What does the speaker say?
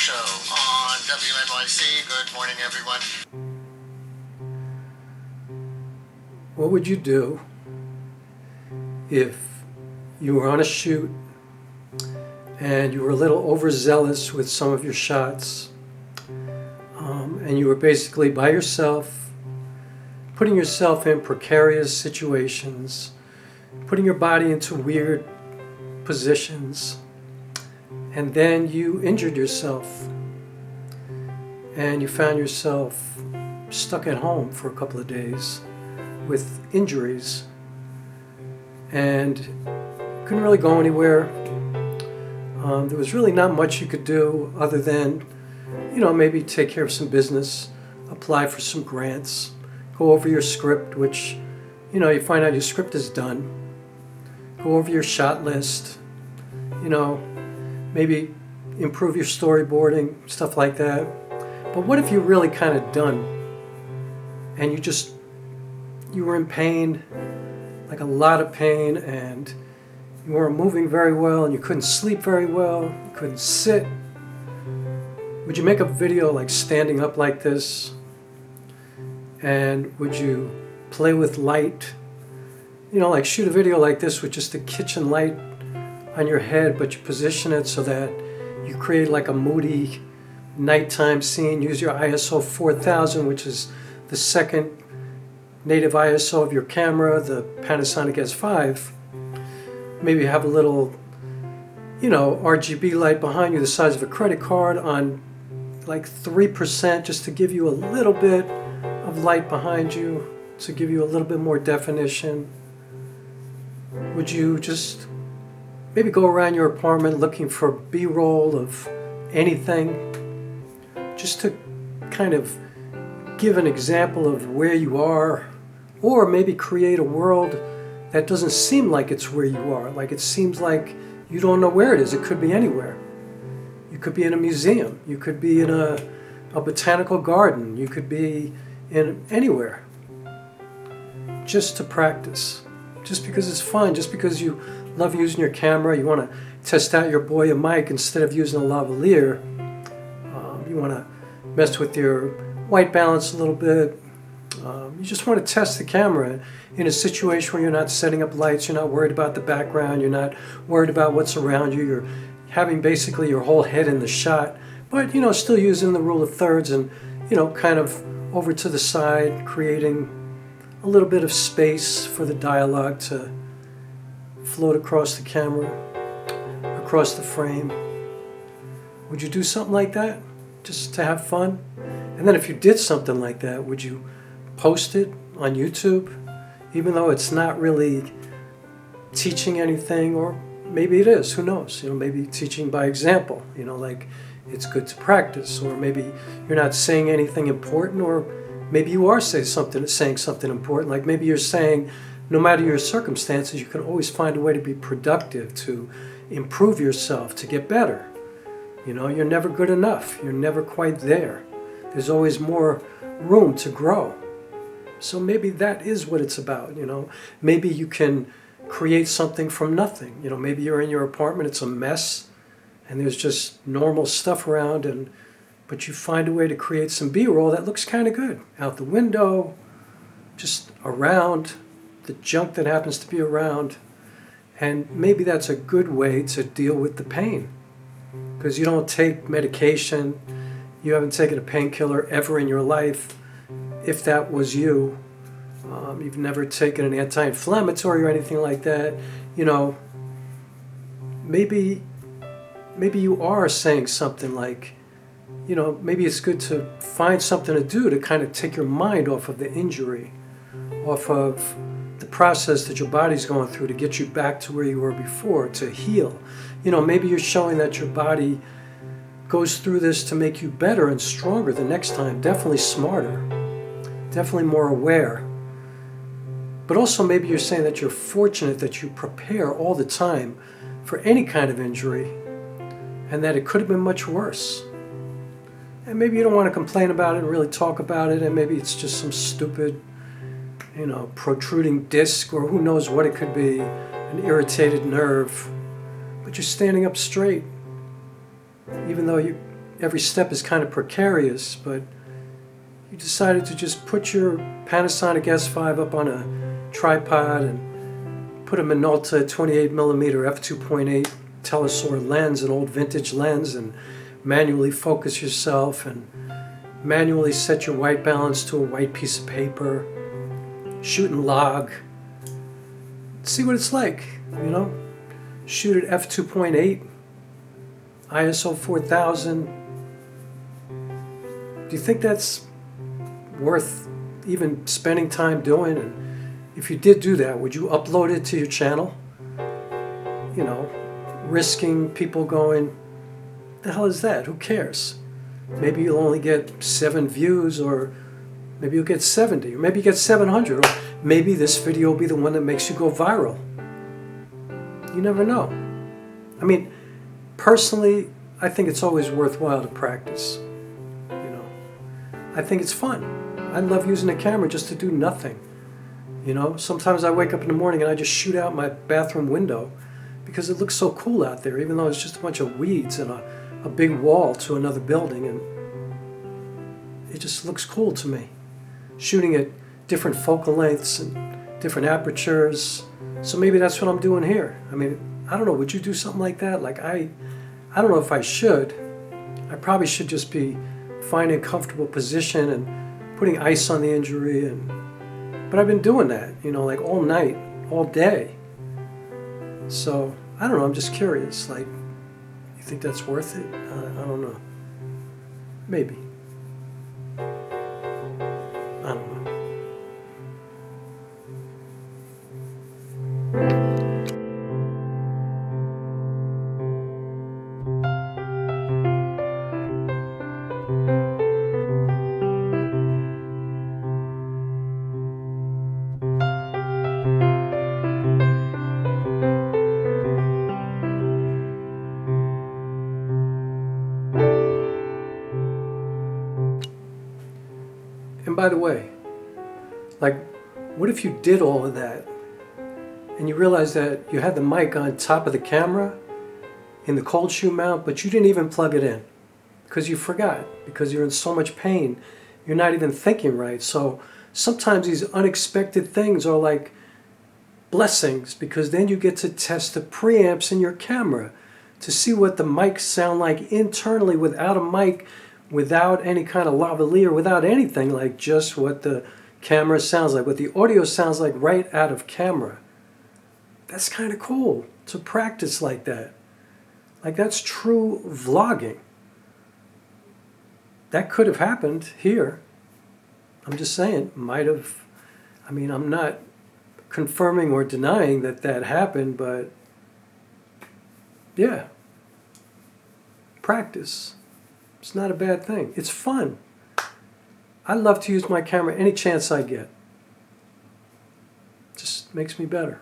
Show on WNYC. Good morning, everyone. What would you do if you were on a shoot and you were a little overzealous with some of your shots, and you were basically by yourself, putting yourself in precarious situations, putting your body into weird positions, and then you injured yourself and you found yourself stuck at home for a couple of days with injuries and couldn't really go anywhere. There was really not much you could do other than, maybe take care of some business, apply for some grants, go over your script, which, you find out your script is done, go over your shot list, maybe improve your storyboarding, stuff like that. But what if you're really kind of done and you were in pain, like a lot of pain, and you weren't moving very well and you couldn't sleep very well, you couldn't sit? Would you make a video like standing up like this? And would you play with light? Like shoot a video like this with just a kitchen light on your head, but you position it so that you create like a moody nighttime scene. Use your ISO 4000, which is the second native ISO of your camera, the Panasonic S5. Maybe have a little, RGB light behind you the size of a credit card on like 3%, just to give you a little bit of light behind you, to give you a little bit more definition. Would you just maybe go around your apartment looking for B-roll of anything, just to kind of give an example of where you are, or maybe create a world that doesn't seem like it's where you are, like it seems like you don't know where it is. It could be anywhere. You could be in a museum, you could be in a botanical garden, you could be in anywhere, just to practice, just because it's fun, just because you love using your camera, you want to test out your Boya mic instead of using a lavalier, you want to mess with your white balance a little bit, you just want to test the camera in a situation where you're not setting up lights, you're not worried about the background, you're not worried about what's around you, you're having basically your whole head in the shot, but still using the rule of thirds and kind of over to the side, creating a little bit of space for the dialogue to float across the camera, across the frame. Would you do something like that just to have fun? And then if you did something like that, would you post it on YouTube, even though it's not really teaching anything? Or maybe it is, who knows? Maybe teaching by example, like it's good to practice, or maybe you're not saying anything important, or maybe you are saying something important, like maybe you're saying no matter your circumstances, you can always find a way to be productive, to improve yourself, to get better. You're never good enough. You're never quite there. There's always more room to grow. So maybe that is what it's about, Maybe you can create something from nothing. Maybe you're in your apartment, it's a mess, and there's just normal stuff around, but you find a way to create some B-roll that looks kind of good. Out the window, just around, the junk that happens to be around. And maybe that's a good way to deal with the pain, because you don't take medication, you haven't taken a painkiller ever in your life. If that was you, you've never taken an anti-inflammatory or anything like that, maybe you are saying something like, maybe it's good to find something to do to kind of take your mind off of the injury, off of the process that your body's going through to get you back to where you were before, to heal. Maybe you're showing that your body goes through this to make you better and stronger the next time, definitely smarter, definitely more aware. But also maybe you're saying that you're fortunate that you prepare all the time for any kind of injury, and that it could have been much worse. And maybe you don't want to complain about it and really talk about it, and maybe it's just some stupid, protruding disc, or who knows what it could be, an irritated nerve. But you're standing up straight, even though you every step is kind of precarious, but you decided to just put your Panasonic S5 up on a tripod and put a Minolta 28mm f2.8 Telesor lens, an old vintage lens, and manually focus yourself and manually set your white balance to a white piece of paper, shoot and log, see what it's like, you know? Shoot at f2.8, ISO 4000. Do you think that's worth even spending time doing? And if you did do that, would you upload it to your channel? You know, risking people going, the hell is that? Who cares? Maybe you'll only get 7 views, or maybe you'll get 70, or maybe you get 700, or maybe this video will be the one that makes you go viral. You never know. I mean, personally, I think it's always worthwhile to practice. You know, I think it's fun. I love using a camera just to do nothing. You know, sometimes I wake up in the morning and I just shoot out my bathroom window because it looks so cool out there, even though it's just a bunch of weeds and a big wall to another building, and it just looks cool to me. Shooting at different focal lengths and different apertures. So maybe that's what I'm doing here. I mean, I don't know, would you do something like that? Like I don't know if I should. I probably should just be finding a comfortable position and putting ice on the injury, but I've been doing that, you know, like all night, all day. So, I don't know, I'm just curious, like, you think that's worth it? I don't know. Maybe. I don't know. And by the way, like, what if you did all of that and you realized that you had the mic on top of the camera in the cold shoe mount, but you didn't even plug it in because you forgot, because you're in so much pain, you're not even thinking right. So sometimes these unexpected things are like blessings, because then you get to test the preamps in your camera to see what the mics sound like internally without a mic, without any kind of lavalier, without anything, like just what the camera sounds like, what the audio sounds like right out of camera. That's kind of cool to practice like that. Like, that's true vlogging. That could have happened here. I'm just saying, might have. I mean, I'm not confirming or denying that that happened, but yeah, practice. It's not a bad thing. It's fun. I love to use my camera any chance I get. Just makes me better.